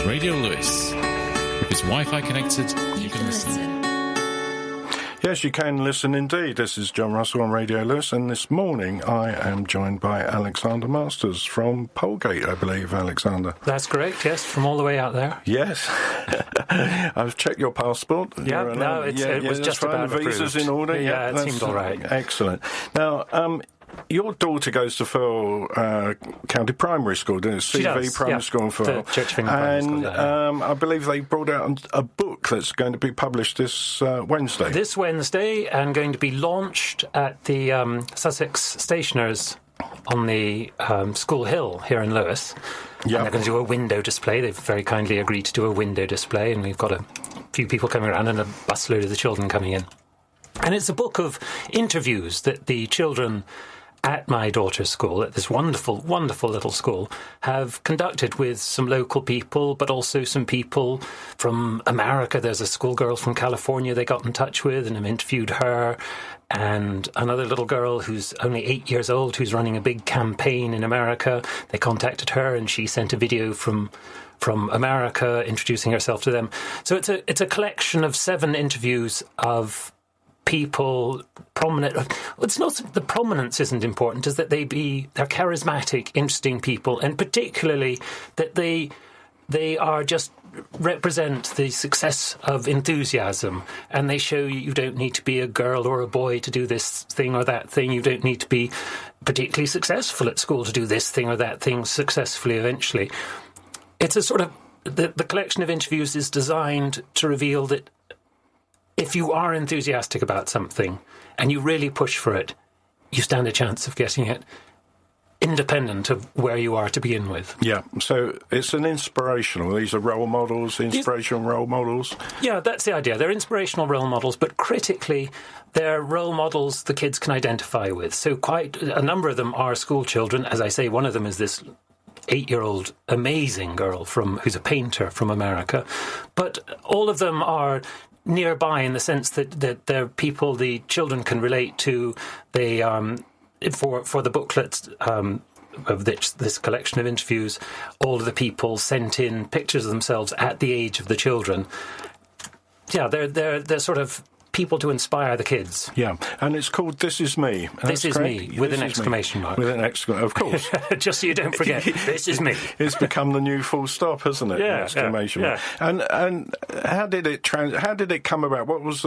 Radio Lewis. If it's Wi-Fi connected, you can listen. Yes, you can listen indeed. This is John Russell on Radio Lewis, and this morning I am joined by Alexander Masters from Polegate, I believe, Alexander. That's correct, yes, from all the way out there. Yes. I've checked your passport. Yeah, no, it was just about the visa's in order. Yeah, it seemed all right. Excellent. Now, your daughter goes to Firle County Primary School, doesn't it? CV Primary School in Firle. The Church of England Primary School, and I believe they brought out a book that's going to be published this Wednesday. This Wednesday, and going to be launched at the Sussex Stationers on the School Hill here in Lewis. Yeah. And they're going to do a window display. They've very kindly agreed to do a window display, and we've got a few people coming around and a busload of the children coming in. And it's a book of interviews that the children at my daughter's school, at this wonderful, wonderful little school, have conducted with some local people, but also some people from America. There's a schoolgirl from California they got in touch with and have interviewed her, and another little girl who's only 8 years old who's running a big campaign in America. They contacted her and she sent a video from America introducing herself to them. So it's a collection of 7 interviews of people, prominent. It's not the prominence isn't important, is that they're charismatic, interesting people, and particularly that they are just represent the success of enthusiasm, and they show you don't need to be a girl or a boy to do this thing or that thing. You don't need to be particularly successful at school to do this thing or that thing successfully eventually. It's a sort of the collection of interviews is designed to reveal that if you are enthusiastic about something and you really push for it, you stand a chance of getting it, independent of where you are to begin with. Yeah, so it's an inspirational. These are role models, inspirational role models. Yeah, that's the idea. They're inspirational role models, but critically, they're role models the kids can identify with. So quite a number of them are school children. As I say, one of them is this 8-year-old amazing girl who's a painter from America. But all of them are nearby in the sense that they're people the children can relate to. They for the booklets of this collection of interviews, all of the people sent in pictures of themselves at the age of the children. Yeah, they're sort of people to inspire the kids. Yeah, and it's called This Is Me. This is me, with an exclamation mark. With an exclamation, of course. Just so you don't forget, this is me. It's become the new full stop, hasn't it? Yeah, exclamation mark. And how did it come about? What was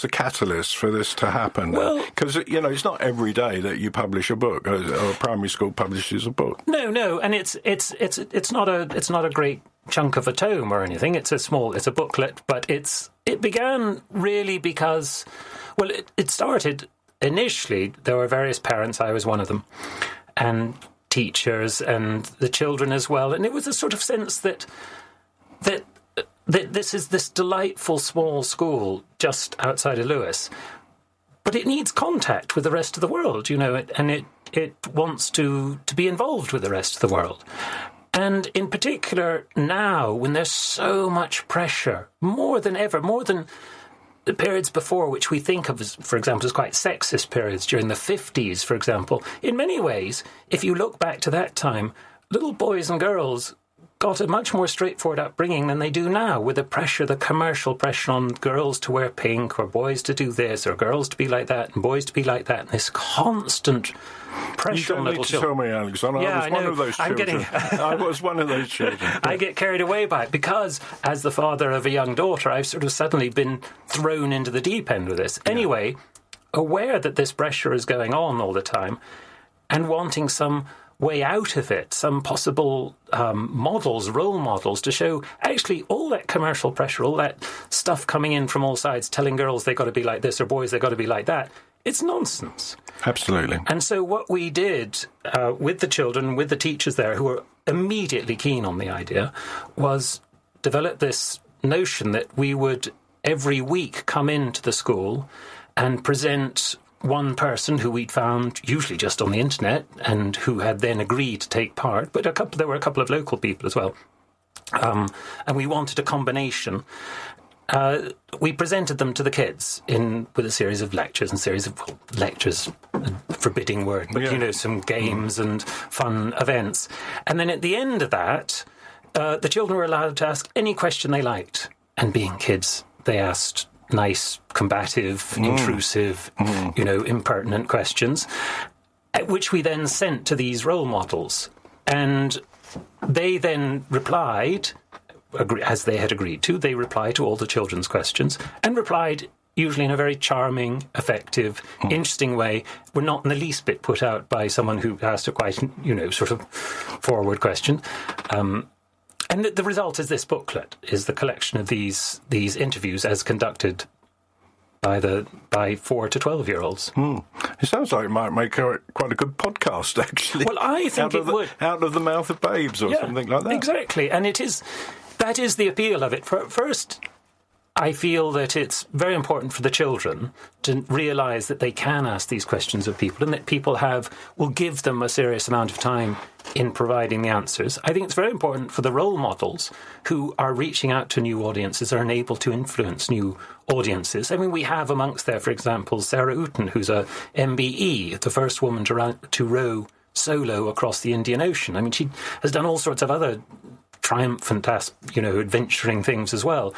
the catalyst for this to happen? Well, because it's not every day that you publish a book, or a primary school publishes a book. No, and it's not a great chunk of a tome or anything. It's a booklet, but it began really because, well, it started initially. There were various parents, I was one of them, and teachers and the children as well, and it was a sort of sense that this is this delightful small school just outside of Lewis, but it needs contact with the rest of the world, and it wants to be involved with the rest of the world. And in particular now, when there's so much pressure, more than ever, more than the periods before, which we think of as, for example, as quite sexist periods during the 50s, for example, in many ways, if you look back to that time, little boys and girls got a much more straightforward upbringing than they do now, with the commercial pressure on girls to wear pink, or boys to do this, or girls to be like that, and boys to be like that, and this constant pressure on little children. You don't need to tell me, Alexander. Yeah, I was one of those children. I was one of those children. I get carried away by it because, as the father of a young daughter, I've sort of suddenly been thrown into the deep end with this. Anyway, aware that this pressure is going on all the time, and wanting some way out of it, some possible role models to show actually all that commercial pressure, all that stuff coming in from all sides, telling girls they've got to be like this or boys they've got to be like that. It's nonsense. Absolutely. And so what we did with the children, with the teachers there, who were immediately keen on the idea, was develop this notion that we would every week come into the school and present one person who we'd found, usually just on the internet, and who had then agreed to take part, but there were a couple of local people as well. And we wanted a combination. We presented them to the kids with a series of lectures lectures, a forbidding word, but some games and fun events. And then at the end of that, the children were allowed to ask any question they liked. And being kids, they asked nice, combative, intrusive, impertinent questions, which we then sent to these role models. And they then replied, as they had agreed to, they replied to all the children's questions and replied usually in a very charming, effective, interesting way. We're not in the least bit put out by someone who asked a quite, sort of forward question. And the result is this booklet, is the collection of these interviews as conducted by 4 to 12-year-olds. It sounds like it might make quite a good podcast, actually. Well, I think it would. Out of the mouth of babes or something like that. Exactly. And that is the appeal of it. First, I feel that it's very important for the children to realise that they can ask these questions of people and that people will give them a serious amount of time in providing the answers. I think it's very important for the role models who are reaching out to new audiences and are able to influence new audiences. I mean, we have amongst there, for example, Sarah Ooten, who's a MBE, the first woman to row solo across the Indian Ocean. I mean, she has done all sorts of other triumphant, adventuring things as well.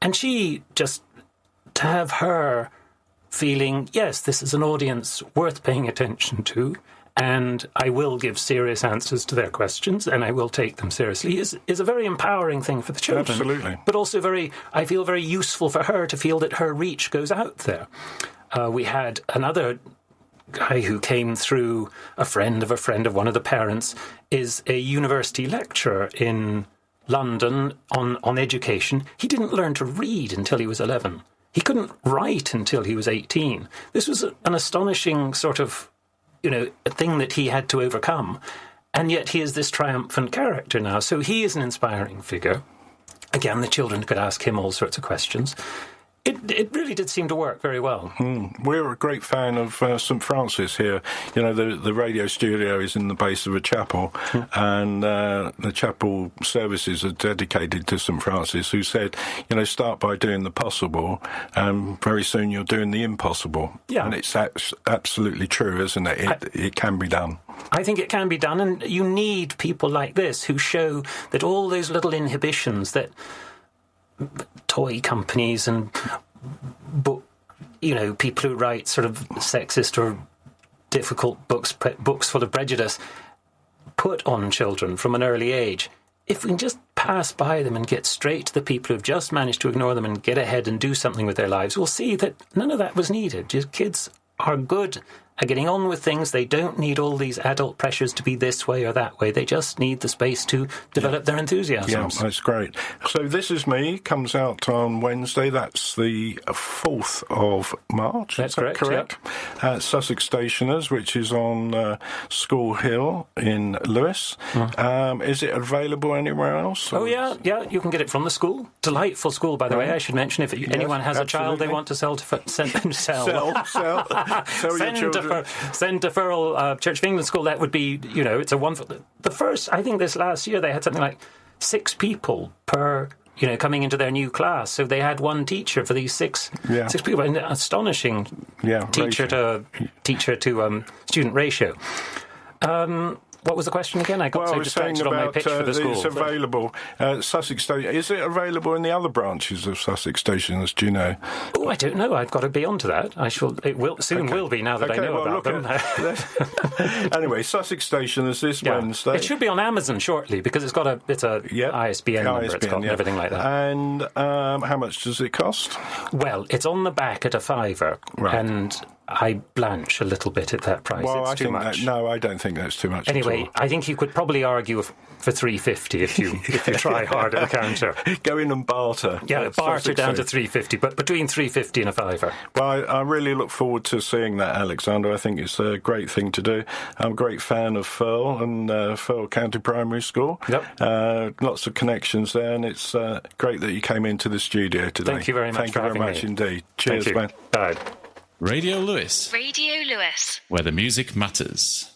And she to have her feeling, yes, this is an audience worth paying attention to, and I will give serious answers to their questions, and I will take them seriously, is a very empowering thing for the children. Absolutely. But also I feel very useful for her to feel that her reach goes out there. We had another guy who came through, a friend of one of the parents, is a university lecturer in London on education. He didn't learn to read until he was 11. He couldn't write until he was 18. This was an astonishing sort of, a thing that he had to overcome. And yet he is this triumphant character now. So he is an inspiring figure. Again, the children could ask him all sorts of questions. It really did seem to work very well. We're a great fan of St Francis here. The radio studio is in the base of a chapel, and the chapel services are dedicated to St Francis, who said, start by doing the possible, and very soon you're doing the impossible. Yeah. And it's absolutely true, isn't it? It can be done. I think it can be done, and you need people like this who show that all those little inhibitions that toy companies and people who write sort of sexist or difficult books full of prejudice put on children from an early age. If we can just pass by them and get straight to the people who've just managed to ignore them and get ahead and do something with their lives, we'll see that none of that was needed. Just kids are good at getting on with things. They don't need all these adult pressures to be this way or that way. They just need the space to develop their enthusiasms. Yeah, that's great. So This Is Me comes out on Wednesday. That's the 4th of March. That's correct. Yep. At Sussex Stationers, which is on School Hill in Lewes. Is it available anywhere else? Oh, yeah. You can get it from the school. Delightful school, by the way. I should mention, if anyone has a child they want to sell send to Firle Church of England School. That would be, it's a wonderful. The first, I think this last year they had something like 6 people per, coming into their new class. So they had one teacher for these six people. An astonishing teacher to student ratio. What was the question again? I got so distracted on my pitch for the school. It's available at Sussex Station. Is it available in the other branches of Sussex Stationers? Do you know? Oh, I don't know. I've got to be onto that. It will be now that I know about them. Anyway, Sussex Stationers this Wednesday. It should be on Amazon shortly because it's a ISBN number. It's got everything like that. And how much does it cost? Well, it's on the back at £5, and I blanch a little bit at that price. Well, it's too much. I don't think that's too much. Anyway, I think you could probably argue for £3.50 if you try hard at the counter. Go in and barter. Yeah, barter down to £3.50, but between £3.50 and £5. Well, I really look forward to seeing that, Alexander. I think it's a great thing to do. I'm a great fan of Firle and Firle County Primary School. Yep. Lots of connections there, and it's great that you came into the studio today. Thank you very much for having me. Thank you very much indeed. Cheers, man. Bye. Radio Lewis. Radio Lewis. Where the music matters.